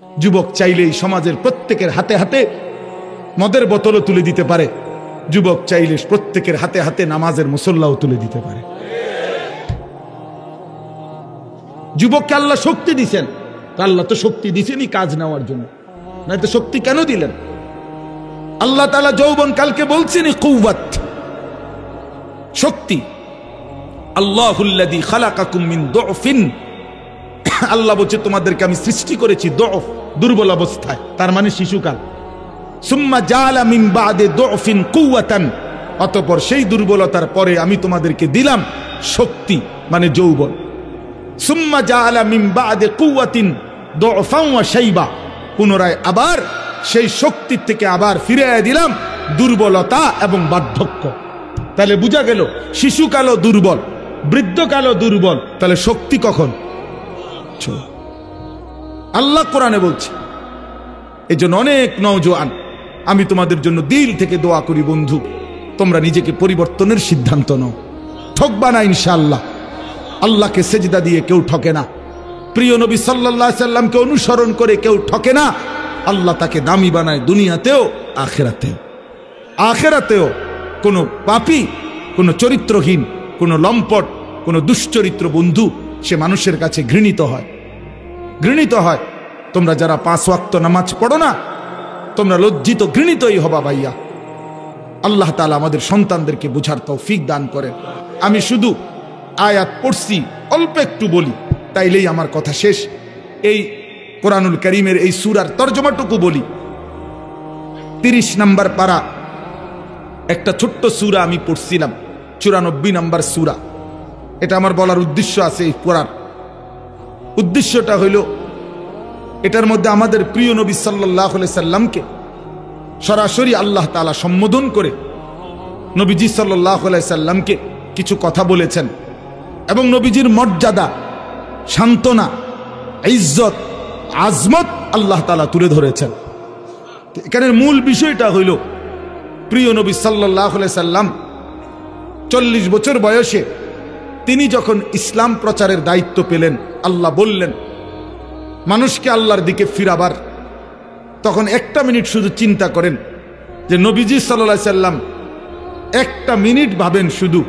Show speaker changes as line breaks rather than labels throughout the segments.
যুবক চাইলেই সমাজের প্রত্যেকের হাতে হাতে মদের বোতলও তুলে দিতে পারে, যুবক চাইলে প্রত্যেকের হাতে হাতে নামাজের মুসল্লাও তুলে দিতে পারে। যুবককে আল্লাহ শক্তি দিছেন, আল্লাহ তো শক্তি দিছেনই কাজ নেওয়ার জন্য, না তো শক্তি কেন দিলেন? আল্লাহ তাআলা যৌবন কালকে বলছেন কুওয়াত, শক্তি। আল্লাহুল্লাযী খালাকাকুম মিন দুফিন, আল্লাহ বলছে তোমাদেরকে আমি সৃষ্টি করেছি দুফ, দুর্বল অবস্থায়, তার মানে শিশুকাল। সুম্মা জাআলা মিন বাদি দুফিন কুওয়াতান, অতঃপর সেই দুর্বলতার পরে আমি তোমাদেরকে দিলাম শক্তি মানে যৌবন। সুম্মা জাআলা মিন বাদি কুওয়াতিন দুফান ওয়া শাইবা, পুনরায় আবার সেই শক্তির থেকে আবার ফিরিয়ে দিলাম দুর্বলতা এবং বার্ধক্য। তাহলে বোঝা গেল শিশুকালও দুর্বল, বৃদ্ধকালও দুর্বল, তাহলে শক্তি কখন? আল্লাহ কোরআনে বলছে। এই জন্য অনেক নওজোয়ান, আমি তোমাদের জন্য দিল থেকে দোয়া করি বন্ধু, তোমরা নিজেকে পরিবর্তনের সিদ্ধান্ত নাও। ঠকবা না ইনশাআল্লাহ। আল্লাহকে সেজদা দিয়ে কেউ ঠকে না, প্রিয় নবী সাল্লাল্লাহু আলাইহি সাল্লামকে অনুসরণ করে কেউ ঠকে না। আল্লাহ তাকে দামি বানায় দুনিয়াতেও আখিরাতেও। আখিরাতেও কোনো পাপী, কোনো চরিত্রহীন, কোনো লম্পট, কোনো দুশ্চরিত্র বন্ধু সে মানুষের কাছে ঘৃণিত হয়, ঘৃণিত হয়। তোমরা যারা 5 ওয়াক্ত নামাজ পড়ো না, তোমরা লজ্জিত ঘৃণিতই হবা ভাইয়া। আল্লাহ তাআলা আমাদের সন্তানদেরকে বুঝার তৌফিক দান করেন। আমি শুধু আয়াত পড়ছি, অল্প একটু বলি, তাইলেই আমার কথা শেষ। এই কোরআনুল কারীমের এই সূরার তরজমাটুকু বলি। 30 নম্বর পারা একটা ছোট্ট সূরা আমি পড়ছিলাম, 94 নম্বর সূরা। এটা আমার বলার উদ্দেশ্য আছে, এই পড়ার উদ্দেশ্যটা হইল এটার মধ্যে আমাদের প্রিয় নবী সাল্লাল্লাহু আলাইহি সাল্লামকে সরাসরি আল্লাহ তাআলা সম্বোধন করে নবীজি সাল্লাল্লাহু আলাইহি সাল্লামকে কিছু কথা বলেছেন এবং নবীজির মর্যাদা, সান্ত্বনা, ইজ্জত, আজমত আল্লাহ তাআলা তুলে ধরেছেন। এখানের মূল বিষয়টা হইল প্রিয় নবী সাল্লাল্লাহু আলাইহি সাল্লাম 40 বছর বয়সে তিনি যখন ইসলাম প্রচারের দায়িত্ব পেলেন, আল্লাহ বললেন মানুষকে আল্লাহর দিকে ফিরাবার, তখন একটা মিনিট শুধু চিন্তা করেন যে নবীজি সাল্লাল্লাহু আলাইহি সাল্লাম একটা মিনিট ভাবেন, শুধু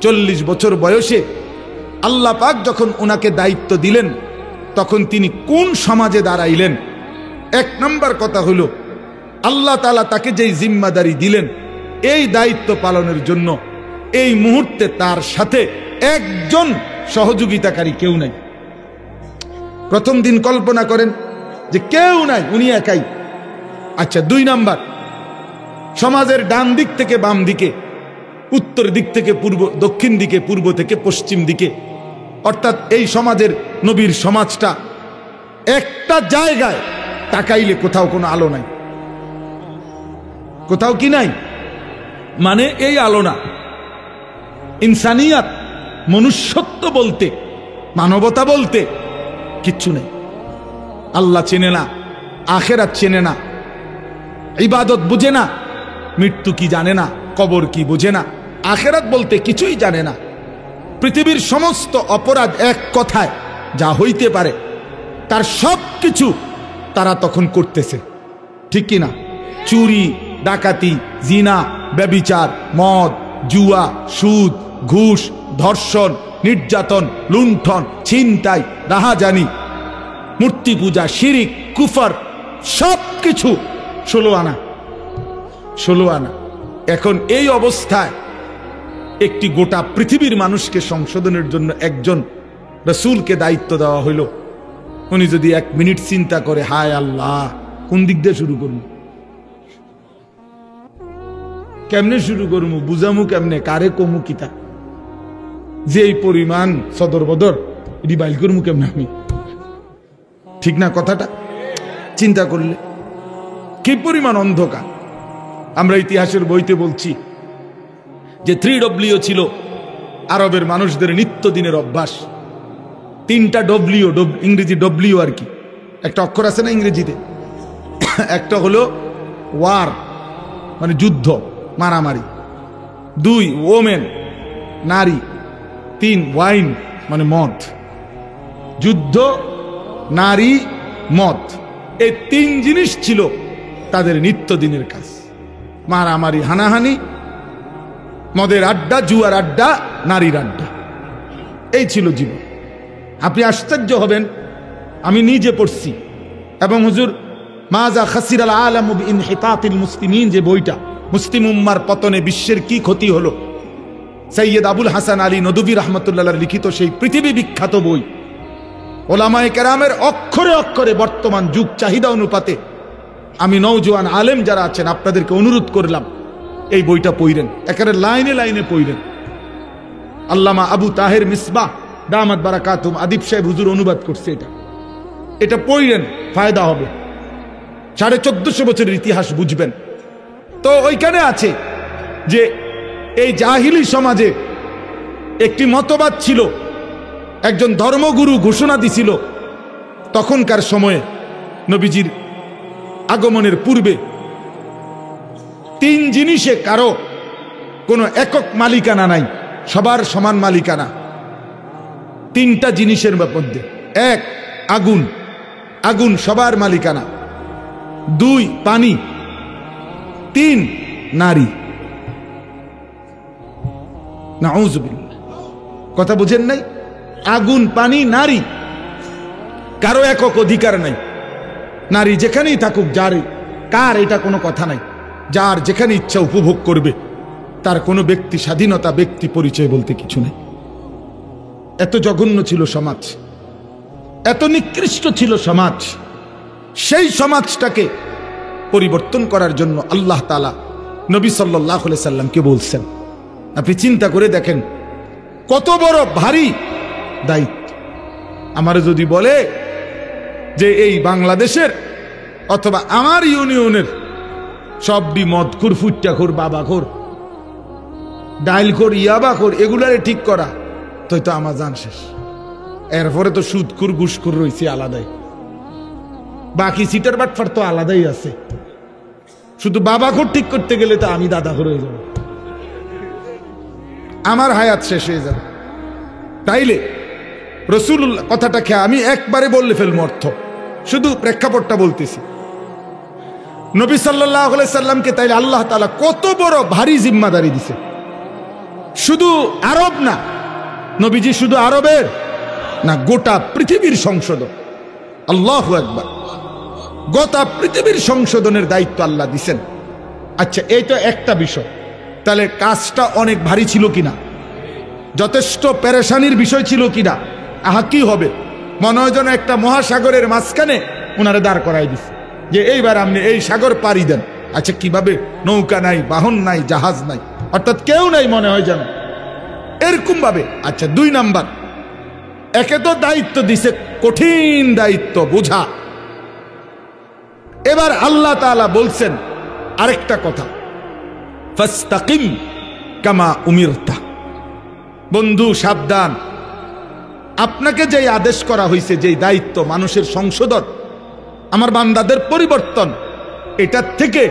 40 বছর বয়সে আল্লাহ পাক যখন ওনাকে দায়িত্ব দিলেন তখন তিনি কোন সমাজে দাঁড়াইলেন। 1 নম্বর কথা হলো আল্লাহ তাআলা তাকে যেই জিম্মাদারি দিলেন, এই দায়িত্ব পালনের জন্য এই মুহূর্তে তার সাথে একজন সহযোগিতাকারী কেউ নাই। প্রথম দিন কল্পনা করেন যে কেউ নাই, উনি একাই। আচ্ছা, 2 নাম্বার, সমাজের ডান দিক থেকে বাম দিকে, উত্তর দিক থেকে পূর্ব, দক্ষিণ দিকে, পূর্ব থেকে পশ্চিম দিকে, অর্থাৎ এই সমাজের নবীর সমাজটা একটা জায়গায় তাকাইলে কোথাও কোনো আলো নাই। কোথাও কি নাই মানে এই আলো না। ইনসানিয়াত, মনুষ্যত্ব বলতে, মানবতা বলতে কিচ্ছু নেই। আল্লাহ চেনে না, আখিরাত চেনে না, ইবাদত বুঝে না, মৃত্যু কি জানে না, কবর কি বুঝে না, আখিরাত বলতে কিছুই জানে না। পৃথিবীর সমস্ত অপরাধ এক কথায় যা হইতে পারে তার সব কিছু তারা তখন করতেছে, ঠিক কি না? চুরি, ডাকাতি, জিনা, ব্যভিচার, মদ, জুয়া, সুদ, ঘুষ, ধর্ষণ, নির্যাতন, লুণ্ঠন, ছিনতাই, রাহাজানি, মূর্তি পূজা, শিরিক, কুফর, সব কিছু 16 আনা, 16 আনা। এখন এই অবস্থায় একটি গোটা পৃথিবীর মানুষকে সংশোধনের জন্য একজন রাসূলকে দায়িত্ব দেওয়া হইল। উনি যদি 1 মিনিট চিন্তা করে, হায় আল্লাহ, কোন দিক দিয়ে শুরু করবো, কেমনে শুরু করবো, বুঝামু কেমনে, কারে কমু কিতা, যে এই পরিমাণ সদর বদর এটি বাইল করবো কেমনে আমি, ঠিক না কথাটা? চিন্তা করলে কি পরিমাণ অন্ধকার। আমরা ইতিহাসের বইতে বলছি যে 3W ছিল আরবের মানুষদের নিত্যদিনের অভ্যাস। 3টা W, ইংরেজি W আর কি, একটা অক্ষর আছে না ইংরেজিতে, একটা হলো ওয়ার মানে যুদ্ধ, মারামারি, 2 ওমেন নারী, 3 ওয়াইন মানে মদ। যুদ্ধ, নারী, মদ, এই তিন জিনিস ছিল তাদের নিত্যদিনের কাজ। মারামারি, হানাহানি, মদের আড্ডা, জুয়ার আড্ডা, নারীর আড্ডা, এই ছিল জীবন। আপনি আশ্চর্য হবেন, আমি নিজে পড়ছি এবং হুজুর মাজা খাসিরাল আলামু বিইনহিতাতিল মুসলিমিন যে বইটা, মুসলিম উম্মার পতনে বিশ্বের কি ক্ষতি হলো, সৈয়দ আবুল হাসান আলী নদভী রাহমাতুল্লাহ লিখিত সেই পৃথিবী বিখ্যাত বই। ওলামায়ে কেরামের অক্ষরে অক্ষরে বর্তমান যুগ চাহিদা অনুপাতে আমি নওজোয়ান আলেম যারা আছেন আপনাদেরকে অনুরোধ করলাম এই বইটা পড়েন, একেবারে লাইনে লাইনে পড়েন। আল্লামা আবু তাহের মিসবাহ দামাত বারাকাতুম আদিব সাহেব হুজুর অনুবাদ করছে, এটা পড়েন, ফায়দা হবে। 1450 বছরের ইতিহাস বুঝবেন। তো ওইখানে আছে যে এই জাহিলি সমাজে একটি মতবাদ ছিল, একজন ধর্মগুরু ঘোষণা দিছিল তখনকার সময়ে নবীজির আগমনের পূর্বে, তিন জিনিসে কারো কোনো একক মালিকানা নাই, সবার সমান মালিকানা। তিনটা জিনিসের মধ্যে, এক আগুন, আগুন সবার মালিকানা, দুই পানি, তিন নারী। নাউযুবিল্লাহ, কথা বুঝেন নাই? আগুন, পানি, নারী, কারো একক অধিকার নাই। নারী যেখানেই থাকুক, যার কার এটা কোনো কথা নাই, যার যেখানে ইচ্ছা উপভোগ করবে, তার কোনো ব্যক্তি স্বাধীনতা, ব্যক্তি পরিচয় বলতে কিছু নেই। এত জঘন্য ছিল সমাজ, এত নিকৃষ্ট ছিল সমাজ। সেই সমাজটাকে পরিবর্তন করার জন্য আল্লাহ তাআলা নবী সাল্লাল্লাহু আলাইহি সাল্লামকে বলছেন। আপনি চিন্তা করে দেখেন কত বড় ভারী দায়িত্ব। আমার যদি বলে যে এই বাংলাদেশের অথবা আমার ইউনিয়নের সবটি মদখোর, ফুট্টাখোর, বাবাখোর, ডাইলখোর, ইয়াবাখোর, এগুলারে ঠিক করা, তো আমার জান শেষ। এরপরে তো সুদখোর, ঘুষখোর রয়েছে আলাদাই, বাকি সিটার বাটফার তো আলাদাই আছে। শুধু বাবাখোর ঠিক করতে গেলে তো আমি দাদাখোর হয়ে যাব, আমার হায়াত শেষ হয়ে যাবে। তাইলে রাসূলুল্লাহ কথাটাকে আমি একবারে বললে ফেলবো অর্থ, শুধু প্রেক্ষাপটটা বলতেছি। নবী সাল্লাল্লাহু আলাইহি সাল্লামকে তাইলে আল্লাহ তাআলা কত বড় ভারী জিম্মাদারি দিছে। শুধু আরব না, নবীজি শুধু আরবের না, গোটা পৃথিবীর সংশোধন। আল্লাহু আকবার, গোটা পৃথিবীর সংশোধনের দায়িত্ব আল্লাহ দিছেন। আচ্ছা, এই তো একটা বিষয়, তাহলে কাজটা অনেক ভারী ছিল কিনা, যথেষ্ট পেরেশানির বিষয় ছিল কিনা? আহা, কি হবে, মনে হয় যেন একটা মহাসাগরের মাঝখানে ওনারে দাঁড় করাই দিছে যে এইবার আপনি এই সাগর পাড়ি দেন। আচ্ছা, কিভাবে? নৌকা নাই, বাহন নাই, জাহাজ নাই, অর্থাৎ কেউ নাই, মনে হয় যেন এরকম ভাবে। আচ্ছা, দুই নাম্বার, একে তো দায়িত্ব দিছে, কঠিন দায়িত্ব বোঝা। এবার আল্লাহ তাআলা বলছেন আরেকটা কথা, ফাস্তাকিম কামা উমিরতা। বন্ধু সাবধান, আপনাকে যেই আদেশ করা হয়েছে, যেই দায়িত্ব মানুষের সংশোধন, আমার বান্দাদের পরিবর্তন, এটার থেকে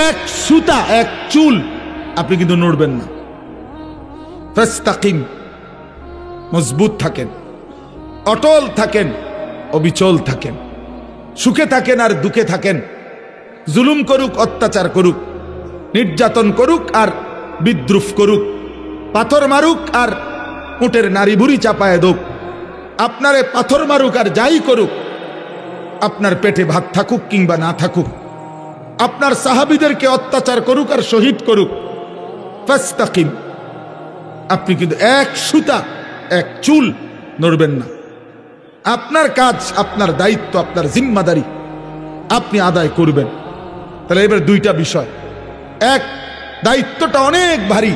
এক সুতা, এক চুল আপনি কিন্তু নড়বেন না। ফাস্তাকিম, মজবুত থাকেন, অটল থাকেন, অবিচল থাকেন, সুখে থাকেন আর দুঃখে থাকেন, জুলুম করুক, অত্যাচার করুক, নির্যাতন করুক আর বিদ্রুপ করুক, পাথর মারুক আর উটের নারী বুড়ি চাপায় দোক, আপনারে পাথর মারুক আর যাই করুক, আপনার পেটে ভাত থাকুক কিংবা না থাকুক, আপনার সাহাবীদেরকে অত্যাচার করুক আর শহীদ করুক, ফাস্তাকিম, আপনি কিন্তু এক সুতা, এক চুল নড়বেন না। আপনার কাজ, আপনার দায়িত্ব, আপনার জিম্মাদারি আপনি আদায় করবেন। তাহলে এবার দুইটা বিষয়, এক, দায়িত্বটা অনেক ভারী,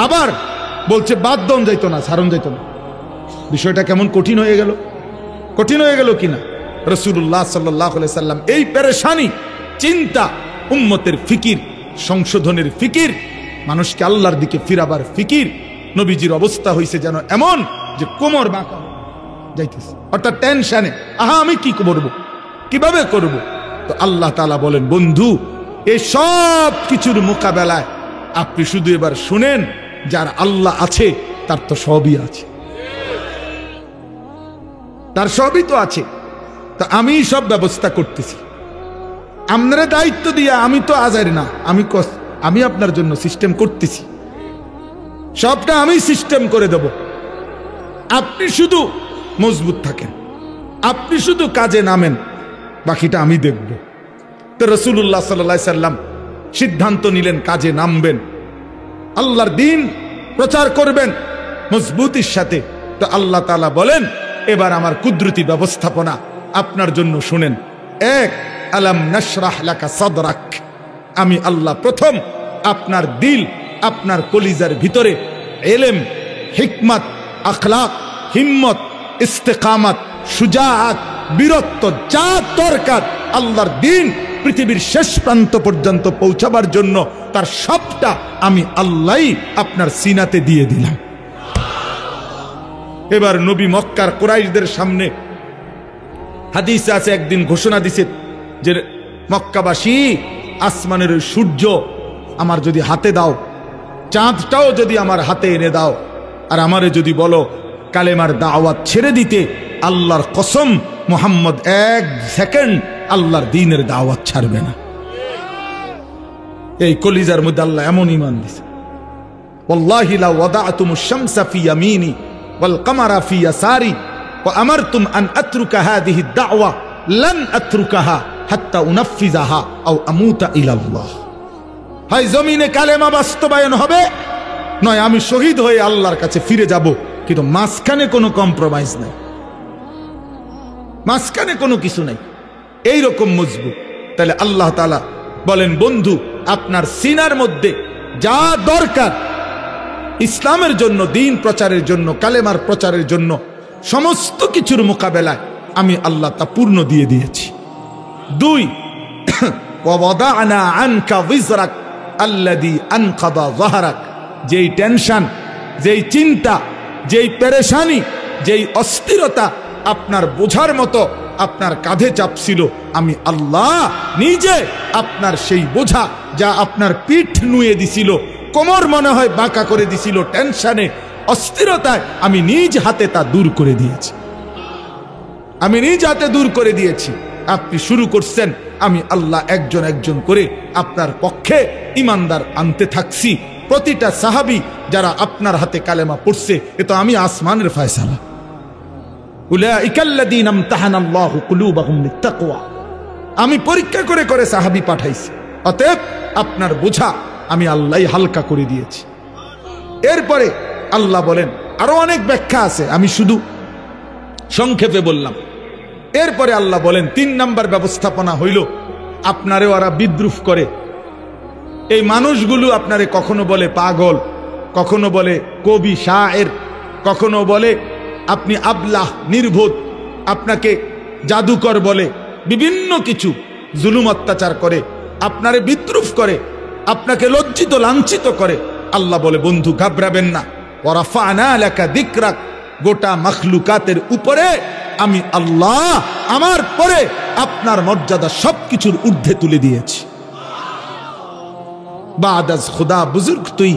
আবার বলছে বাদ দন যাইতো না, ছাড়ন যাইতো না। বিষয়টা কেমন কঠিন হয়ে গেল, কঠিন হয়ে গেল কিনা? রাসূলুল্লাহ সাল্লাল্লাহু আলাইহি সাল্লাম এই পেরেশানি, চিন্তা, উম্মতের ফিকির, সংশোধনের ফিকির, মানুষকে আল্লাহর দিকে ফিরাবার ফিকির, নবীজির অবস্থা হয়েছে যেন এমন যে কোমর বাঁকা যাইতেছে, অর্থাৎ টেনশনে, আহা আমি কি করব, কিভাবে করব? তো আল্লাহ তাআলা বলেন, বন্ধু এই সব কিছুর মোকাবেলায় আপনি শুধু এবার শুনেন, যার আল্লাহ আছে তার তো সবই আছে, তার সবই তো আছে। তো আমি সব ব্যবস্থা করতেছি। আপনারা দায়িত্ব দিয়া, আমি তো আজার না, আমি আপনার জন্য সিস্টেম করতেছি, সবটা আমি সিস্টেম করে দেব। আপনি শুধু মজবুত থাকেন, আপনি শুধু কাজে নামেন, বাকিটা আমি দেখব। তো রাসূলুল্লাহ সাল্লাল্লাহু আলাইহি সাল্লাম সিদ্ধান্ত নিলেন কাজে নামবেন, আল্লাহর দ্বীন প্রচার করবেন মজবুতির সাথে। তো আল্লাহ তাআলা বলেন, এবার আমার কুদরতি ব্যবস্থাপনা আপনার জন্য শুনেন। এক, আলাম নাশরাহ লাকা সাদরাক, আমি আল্লাহ প্রথম আপনার দিল, আপনার কলিজার ভিতরে ইলম, হিকমত, আখলাক, হিম্মত, ইস্তেকামত, সুজাআত, বীরত্ব, যা দরকার আল্লাহর দ্বীন পৃথিবীর শেষ প্রান্ত পর্যন্ত পৌঁছাবার জন্য, তার সবটা আমি আল্লাহই আপনার সিনাতে দিয়ে দিলাম। এবার নবী মক্কার কুরাইশদের সামনে, হাদিসে আছে, একদিন ঘোষণা দিছে যে মক্কাবাসী, আসমানের সূর্য আমার যদি হাতে দাও, চাঁদটাও যদি আমার হাতে এনে দাও, আর আমারে যদি বলো কালেমার দাওয়াত ছেড়ে দিতে, আল্লাহর কসম মুহাম্মদ এক সেকেন্ড আল্লাহর দ্বীনের দাওয়াত ছাড়বে না। এই কলিজার মধ্যে আল্লাহ এমন ঈমান দিয়েছে, ওয়াল্লাহি লা ওয়াদাতুমুশ শামসা ফি ইয়ামিনি ওয়াল কামারা ফি ইয়াসারি ওয়া আমারতুম আন আতরুকা হাযিহি দাওয়া লান আতরুকাহা হাত্তা উনাফিজাহা আও আমুতা ইলাল্লাহ। হয় জমিনে কালেমা বাস্তবায়ন হবে, নয় আমি শহীদ হয়ে আল্লাহর কাছে ফিরে যাব, কিন্তু মাঝখানে কোনো কম্প্রোমাইজ নাই, মাঝখানে কোনো কিছু নাই, এইরকম মজবুত। তাহলে আল্লাহ তাআলা বলেন, বন্ধু আপনার সিনার মধ্যে যা দরকার ইসলামের জন্য, দ্বীন প্রচারের জন্য, কালেমার প্রচারের জন্য, সমস্ত কিছুর মোকাবেলায় আমি আল্লাহ তা পূর্ণ দিয়ে দিয়েছি। দুই, ওয়াদানা আনকা বিজরাক আল্লাযী আনকাদা যাহরাক, যেই টেনশন, যেই চিন্তা, যেই পেরেশানি, যেই অস্থিরতা আপনার বোঝার মতো আপনার কাঁধে চাপছিল, আমি আল্লাহ নিজে আপনার সেই বোঝা, যা আপনার পিঠ নুয়ে দিছিল, কোমর মনে হয় বাঁকা করে দিছিল টেনশনে, অস্থিরতায়, আমি নিজ হাতে তা দূর করে দিয়েছি, আমি নিজ হাতে দূর করে দিয়েছি। আপনি শুরু করছেন, আমি আল্লাহ একজন একজন করে আপনার পক্ষে ইমানদার আনতে থাকছি। প্রতিটা সাহাবী যারা আপনার হাতে কালেমা পড়ছে, এ তো আমি আসমানের ফয়সালা। উলাইকাল্লাযীনা ইমতাহানাল্লাহু কুলুবাহুম লিত্তাকওয়া, আমি পরীক্ষা করে করে সাহাবী পাঠাইছি, অতএব আপনার বোঝা আমি আল্লাহই হালকা করে দিয়েছি। এরপরে আল্লাহ বলেন, আরো অনেক ব্যাখ্যা আছে, আমি শুধু সংক্ষেপে বললাম। এরপরে আল্লাহ বলেন, 3 নাম্বার ব্যবস্থাপনা হইল, আপনারে ওরা বিদ্রুপ করে। এই মানুষগুলো আপনারে কখনো বলে পাগল, কখনো বলে কবি শায়ের, কখনো বলে আপনি আবলাহ, নির্বোধ, আপনাকে জাদুকর বলে, বিভিন্ন কিছু জুলুম অত্যাচার করে, আপনারে বিদ্রুপ করে, আপনাকে লজ্জিত লাঞ্ছিত করে। আল্লাহ বলে, বন্ধু ঘাবড়াবেন না, ওয়ারাফা'না লাকা যিকরাক, গোটা মাখলুকাতের উপরে আমি আল্লাহ আমার পরে আপনার মর্যাদা সবকিছুর ঊর্ধ্বে তুলে দিয়েছি। বাদাজ খুদা বুজুর্গ তুই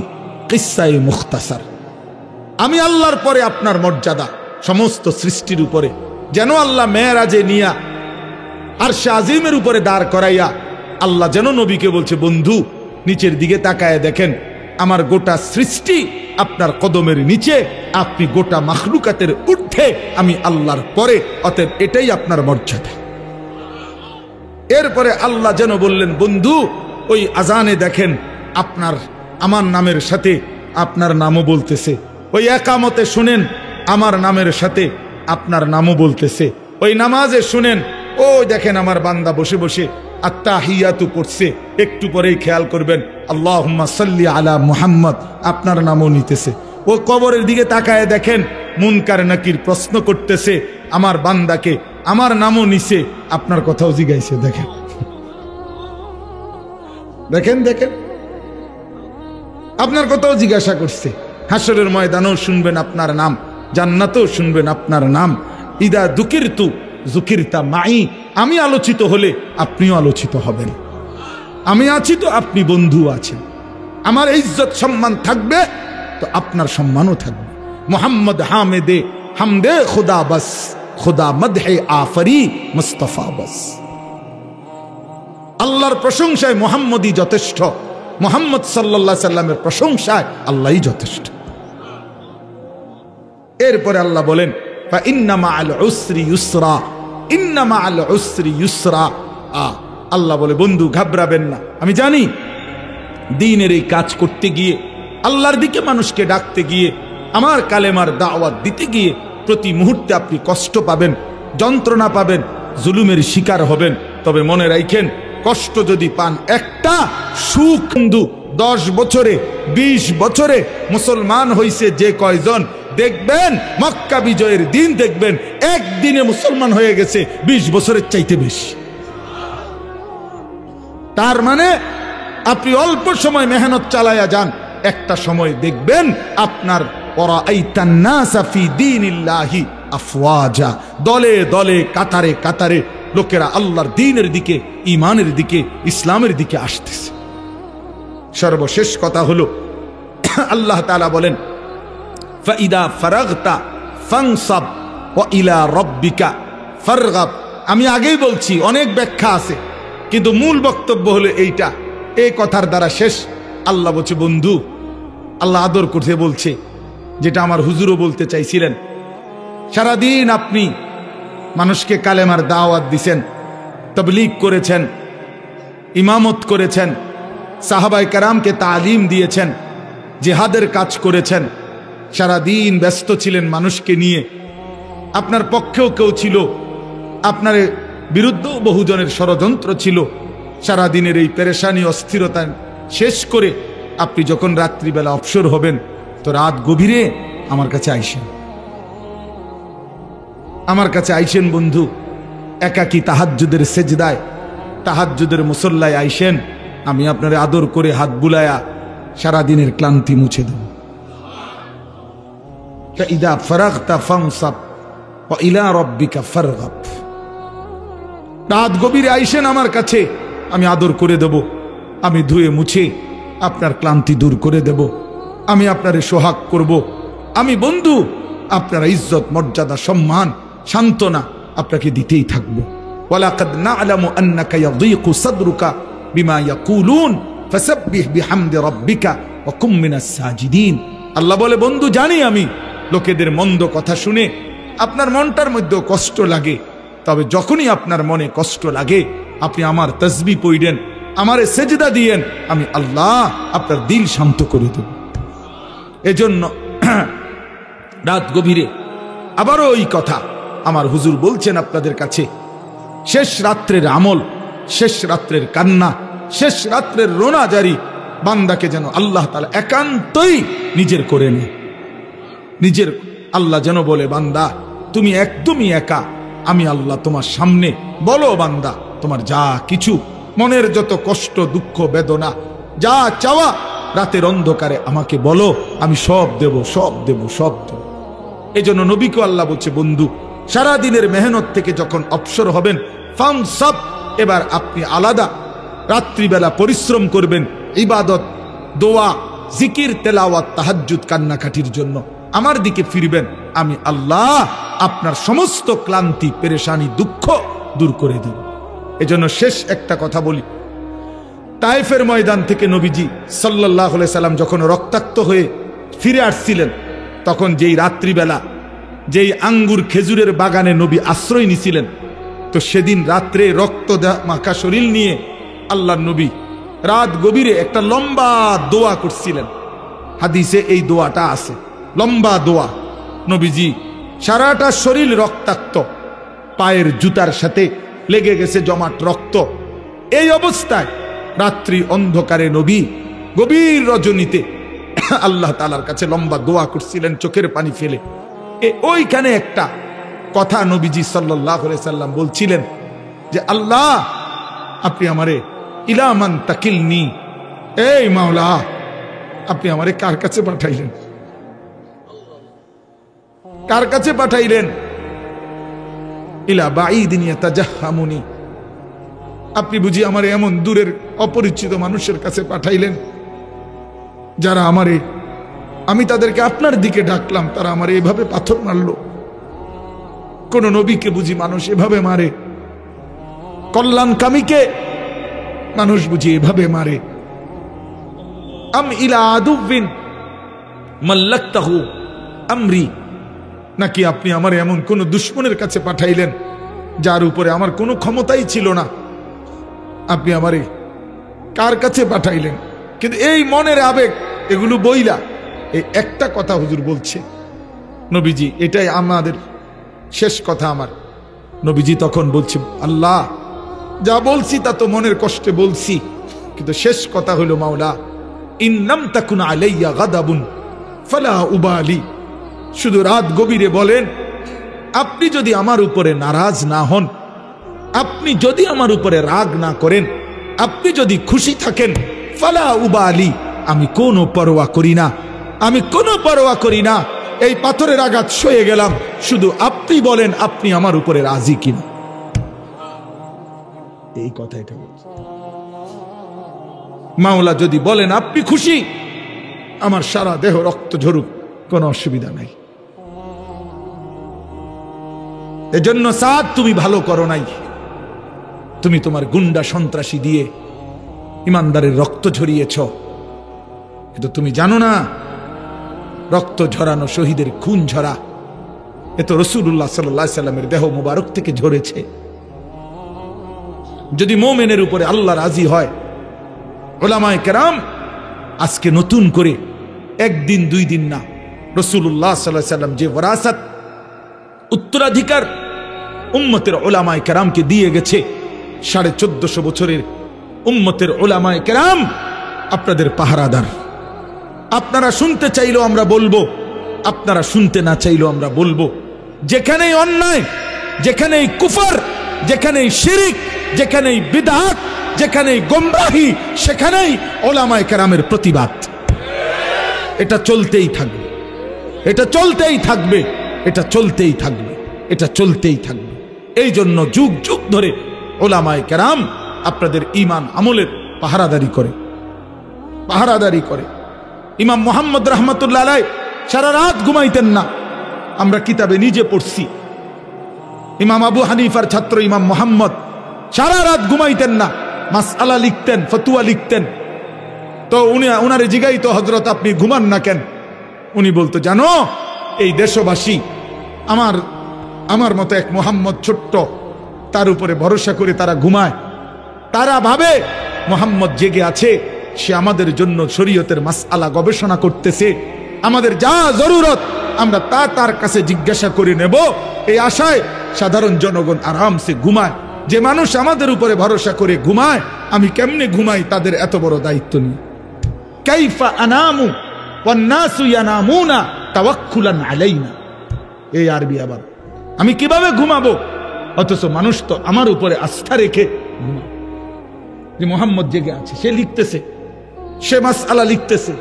কিসসায়ে মুখতাসার, আমি আল্লাহর পরে আপনার মর্যাদা সমস্ত সৃষ্টির উপরে। যেন আল্লাহ মেরাজে নিয়া আরশে আজিমের উপরে দাঁড় করাইয়া আল্লাহ যেন নবীকে বলছে, বন্ধু নিচের দিকে তাকায় দেখেন, আমার গোটা সৃষ্টি আপনার কদমের নিচে, আপনি গোটা মাখলুকাতের ঊর্ধ্বে, আমি আল্লাহর পরে, অতএব এটাই আপনার মর্যাদা। এরপরে আল্লাহ যেন বললেন, বন্ধু ওই আজানে দেখেন আপনার আমার নামের সাথে আপনার নামও বলতেছে, ওই একামতে শুনেন আমার নামের সাথে আপনার নামও বলতেছে, ওই নামাজে শুনেন ওই দেখেন আমার বান্দা বসে বসে আত্তাহিয়াতু পড়ছে, একটু পরেই খেয়াল করবেন আল্লাহুম্মা সাল্লি আলা মুহাম্মদ, আপনার নামও নিতেছে। ও কবরের দিকে তাকায় দেখেন মুনকার নাকির প্রশ্ন করতেছে আমার বান্দাকে, আমার নামও নিছে, আপনার কথাও জিগাইছে। দেখেন দেখেন দেখেন আপনার কথাও জিজ্ঞাসা করছে। হাসরের ময়দানেও শুনবেন আপনার নাম, জান্নাতেও শুনবেন আপনার নাম। ইদা যুকিরতু যুকিরতা মাই, আমি আলোচিত হলে আপনিও আলোচিত হবেন। আমি আছি তো আপনি বন্ধু আছেন, আমার ইজ্জত সম্মান থাকবে তো আপনার সম্মানও থাকবে। মোহাম্মদ হামেদে হামদে খুদা বাস, खुदा मदहे आफरी मुस्तफा बस। আল্লাহর প্রশংসায় মুহাম্মদই যথেষ্ট, মুহাম্মদ সাল্লাল্লাহু আলাইহি সাল্লামের প্রশংসায় আল্লাহই যথেষ্ট। এরপরে আল্লাহ বলেন ফা ইন্না মাআল উসরি ইউসরা, ইন্না মাআল উসরি ইউসরা। আল্লাহ বলে বন্ধু ঘাবড়াবেন না, আমি জানি দ্বীনের এই কাজ করতে গিয়ে, আল্লাহর দিকে মানুষকে ডাকতে গিয়ে, আমার কালেমার দাওয়াত দিতে গিয়ে প্রতি মুহূর্তে আপনি কষ্ট পাবেন, যন্ত্রণা পাবেন, জুলুমের শিকার হবেন। তবে মনে রাখেন, কষ্ট যদি পান একটা, সুখ বন্ধু 10 বছরে 20 বছরে মুসলমান হইছে যে কয়জন, দেখবেন মক্কা বিজয়ের দিন দেখবেন একদিনে মুসলমান হয়ে গেছে 20 বছরের চাইতে বেশি। তার মানে আপনি অল্প সময় মেহনত চালায়া যান, একটা সময় দেখবেন আপনার ওয়ারাআইতান নাসা ফি দীনিল্লাহি আফওয়াজা, দলে দলে কাতারে কাতারে লোকেরা আল্লাহর দ্বীনের দিকে, ঈমানের দিকে, ইসলামের দিকে আসতেছে। সর্বশেষ কথা হলো আল্লাহ তাআলা বলেন ফাইদা ফারাগতা ফানসাব ওয়া ইলা রাব্বিকা ফারগাব। আমি আগেই বলছি, অনেক ব্যাখ্যা আছে, কিন্তু মূল বক্তব্য হলো এইটা। এই কথার দ্বারা শেষ। আল্লাহ বলছে বন্ধু, আল্লাহ আদর করতে বলছে, যেটা আমার হুজুরও বলতে চাইছিলেন। সারাদিন আপনি মানুষকে কালেমার দাওয়াত দিছেন, তাবলীগ করেছেন, ইমামত করেছেন, সাহাবায়ে কেরামকে তালিম দিয়েছেন, জিহাদের কাজ করেছেন, সারাদিন ব্যস্ত ছিলেন মানুষকে নিয়ে। আপনার পক্ষেও কেউ ছিল, আপনার বিরুদ্ধেও বহুজনের ষড়যন্ত্র ছিল। সারাদিনের এই পেরেশানি অস্থিরতা শেষ করে আপনি যখন রাত্রিবেলা অবসর হবেন, তো রাত গভীরে আমার কাছে আইসেন, আমার কাছে আইসেন বন্ধু। একাকী তাহাজ্জুদের সেজদায়, তাহাজ্জুদের মুসল্লায় আইসেন, আমি আপনার আদর করে হাত বুলায়া সারাদিনের ক্লান্তি মুছে দেব। ফাইদা ফারাগতা ফানসাব ওয়া ইলা রাব্বিকা ফারগাব। রাত গভীরে আইসেন আমার কাছে, আমি আদর করে দেব, আমি ধুয়ে মুছে আপনার ক্লান্তি দূর করে দেব, আমি আপনারে সোহাগ করব। আমি বন্ধু আপনার ইজ্জত, মর্যাদা, সম্মান, সান্ত্বনা আপনাকে দিতেই থাকব। ওয়ালাকাদ না'লামু আন্নাকা ইয়াযীকু সাদরুকা বিমা ইয়াকুলুন ফাসাব্বিহ বিহামদি রাব্বিকা ওয়া কুম মিনাস সাজিদিন। আল্লাহ বলে বন্ধু জানি আমি লোকেদের মন্দ কথা শুনে আপনার মনটার মধ্যে কষ্ট লাগে, তবে যখনই আপনার মনে কষ্ট লাগে আপনি আমার তাসবিহ পড়েন, আমারে সেজদা দিয়েন, আমি আল্লাহ আপনার দিল শান্ত করে দেব। এজন্য রাত গভীরে আবারও ওই কথা আমার হুজুর বলছেন আপনাদের কাছে, শেষ রাত্রের আমল, শেষ রাত্রের কান্না, শেষ রাত্রের রোনা জারি বান্দাকে যেন আল্লাহ তাআলা একান্তই নিজের করে নেয়। নিজের আল্লাহ যেন বলে বান্দা তুমি একদমই একা, আমি আল্লাহ তোমার সামনে, বলো বান্দা তোমার যা কিছু মনের যত কষ্ট, দুঃখ, বেদনা, যা চাওয়া রাতের অন্ধকারে আমাকে বলো, আমি সব দেব, সব দেব, সব দেব। এই জন্য নবীকে আল্লাহ বলছে বন্ধু সারাদিনের মেহনত থেকে যখন অবসর হবেন, ফানসাব, এবার আপনি আলাদা রাত্রিবেলা পরিশ্রম করবেন, ইবাদত, দোয়া, জিকির, তেলাওয়াত, তাহাজ্জুদ, কান্নাকাটির জন্য আমার দিকে ফিরবেন। আমি আল্লাহ আপনার সমস্ত ক্লান্তি, পেরেশানি, দুঃখ দূর করে দেব। এজন্য শেষ একটা কথা বলি, তায়েফের ময়দান থেকে নবীজি সাল্লাল্লাহু আলাইহি সাল্লাম যখন রক্তাক্ত হয়ে ফিরে আসছিলেন, তখন যেই রাত্রিবেলা যেই আঙ্গুর খেজুরের বাগানে নবী আশ্রয় নিছিলেন, তো সেদিন রাত্রে রক্ত মাখা শরীর নিয়ে আল্লাহর নবী রাত গভীরে একটা লম্বা দোয়া করছিলেন। হাদিসে এই দোয়াটা আছে, লম্বা দোয়া। নবীজি সারাটা শরীর রক্তাক্ত, পায়ের জুতার সাথে লেগে গেছে জমাট রক্ত। এই অবস্থায় রাত্রি অন্ধকারে নবী গভীর রজনীতে আল্লাহ তাআলার কাছে লম্বা দোয়া করছিলেন চোখের পানি ফেলে। ওইখানে একটা কথা নবীজি সাল্লাল্লাহু আলাইহি সাল্লাম বলছিলেন যে আল্লাহ আপনি আমারে ইলা মান তাকিলনি, এই মাওলা আপনি আমারে কার কাছে পাঠাইলেন, কার কাছে পাঠাইলেন? ইলা বাঈদিন ইয়াতাজাহামুনি, আপনি বুঝি আমারে এমন দূরের অপরিচিত মানুষের কাছে পাঠাইলেন যারা আমারে, আমি তাদেরকে আপনার দিকে ডাকলাম, তারা আমারে এভাবে পাথর মারলো। কোন নবীকে বুঝি মানুষ এভাবে মারে, কল্যাণকামীকে মানুষ বুঝি এভাবে মারে। আম ইলা আদুবিন মাল্লাকতাহু আমরি, নাকি আপনি আমার এমন কোন দুশমনের কাছে পাঠাইলেন যার উপরে আমার কোনো ক্ষমতাই ছিল না, আপনি আমারে কার কাছে পাঠাইলেন? কিন্তু এই মনের আবেগ এগুলো বইলা এই একটা কথা হুজুর বলছে, নবীজি এটাই আমাদের শেষ কথা আমার। নবীজি তখন বলছে, আল্লাহ যা বলছি তা তো মনের কষ্টে বলছি, কিন্তু শেষ কথা হলো মাওলা ইন লাম তাকুন আলাইয়া গাদাবুন ফালা উবালি, শুধু রাত গভীরে বলেন আপনি যদি আমার উপরে নারাজ না হন, আপনি যদি আমার উপরে রাগ না করেন, আপনি যদি খুশি থাকেন, ফালা উবালি, আমি কোনো পরোয়া করি না, আমি কোনো পরোয়া করি না। এই পাথরের আঘাত সয়ে গেলাম, শুধু আপনি বলেন আপনি আমার উপরে রাজি কিনা। এই কথাটা বলছে মাওলা, যদি বলেন আপনি খুশি, আমার সারা দেহ রক্ত ঝরুক, কোনো অসুবিধা নাই। এজন্য সাদ তুমি ভালো করো নাই, তুমি তোমার গুন্ডা সন্ত্রাসী দিয়ে ইমানদারের রক্ত ঝরিয়েছ, কিন্তু তুমি জানো না রক্ত ঝরানো শহীদের খুন ঝরা এ তো রাসূলুল্লাহ সাল্লাল্লাহু আলাইহি সাল্লামের দেহ মুবারক থেকে ঝরেছে। যদি মুমিনের উপরে আল্লাহ রাজি হয়, উলামায়ে কেরাম আজকে নতুন করে একদিন দুই দিন না, রাসূলুল্লাহ সাল্লাল্লাহু আলাইহি সাল্লাম যে ওয়ারাসাত উত্তরাধিকার উম্মতের উলামায়ে কেরামকে দিয়ে গেছে, 1450 বছরের উম্মতের উলামায়ে কেরাম আপনাদের পাহারাদার। আপনারা শুনতে চাইলেও আমরা বলবো, আপনারা শুনতে না চাইলেও আমরা বলবো, যেখানেই অন্যায়, যেখানেই কুফর, যেখানেই শিরিক, যেখানেই বিদআত, যেখানেই গোমরাহি, সেখানেই উলামায়ে কেরামের প্রতিবাদ। এটা চলতেই থাকবে, এটা চলতেই থাকবে, এটা চলতেই থাকবে, এটা চলতেই থাকবে। এই জন্য যুগ যুগ ধরে উলামায়ে কেরাম আপনাদের ঈমান আমলের পাহারাদারি করে, পাহারাদারি করে। ইমাম মুহাম্মদ রাহমাতুল্লাহ আলাইহি সারা রাত ঘুমাইতেন না, আমরা কিতাবে নিজে পড়ছি। ইমাম আবু হানিফার ছাত্র ইমাম মুহাম্মদ সারা রাত ঘুমাইতেন না, মাসআলা লিখতেন, ফতোয়া লিখতেন। তো উনারে জিগাইতো, হযরত আপনি ঘুমান না কেন? উনি বলতো, জানো এই দেশবাসী আমার মতো এক মুহাম্মদ ছোট্ট, তার উপরে ভরসা করে তারা ঘুমায়, তারা ভাবে মুহাম্মদ জেগে আছে, সে আমাদের জন্য শরীয়তের মাসআলা গবেষণা করতেছে, আমাদের যা জরুরত আমরা তা তার কাছে জিজ্ঞাসা করে নেব, এই আশায় সাধারণ জনগণ আরামসে ঘুমায়। যে মানুষ আমাদের উপরে ভরসা করে ঘুমায়, আমি কেমনে ঘুমাই তাদের এত বড় দায়িত্ব নিয়ে? কাইফা আনামু ওয়ান নাসু ইয়ানামুনা তাওয়াক্কুলান আলাইনা। এই আরবি আবার, আমি কিভাবে ঘুমাবো অথচ মানুষ তো আমার উপরে আস্থা রেখে ঘুমায়। যে মুহাম্মদ জেগে আছে, সে লিখতেছে, সে মাসআলা লিখতেছে।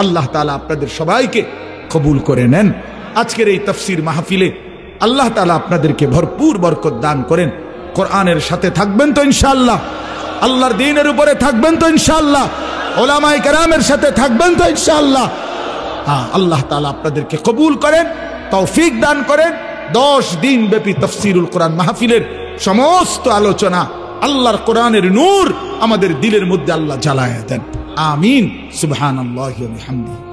আল্লাহ তাআলা আপনাদের সবাইকে কবুল করে নেন। আজকের এই তাফসীর মাহফিলে আল্লাহ তাআলা আপনাদেরকে ভরপুর বরকত দান করেন। কোরআনের সাথে থাকবেন তো ইনশাআল্লাহ, আল্লাহর দ্বীনের উপরে থাকবেন তো ইনশাআল্লাহ, উলামায়ে কেরামের সাথে থাকবেন তো ইনশাআল্লাহ। হ্যাঁ, আল্লাহ তাআলা আপনাদেরকে কবুল করেন, তৌফিক দান করেন। 10 দিন ব্যাপী তাফসীরুল কোরআন মাহফিলের সমস্ত আলোচনা আল্লাহর কোরআনের নূর আমাদের দিলের মধ্যে আল্লাহ জ্বালায়া দেন। আমিন। সুবহানাল্লাহি ওয়া বিহামদিহি।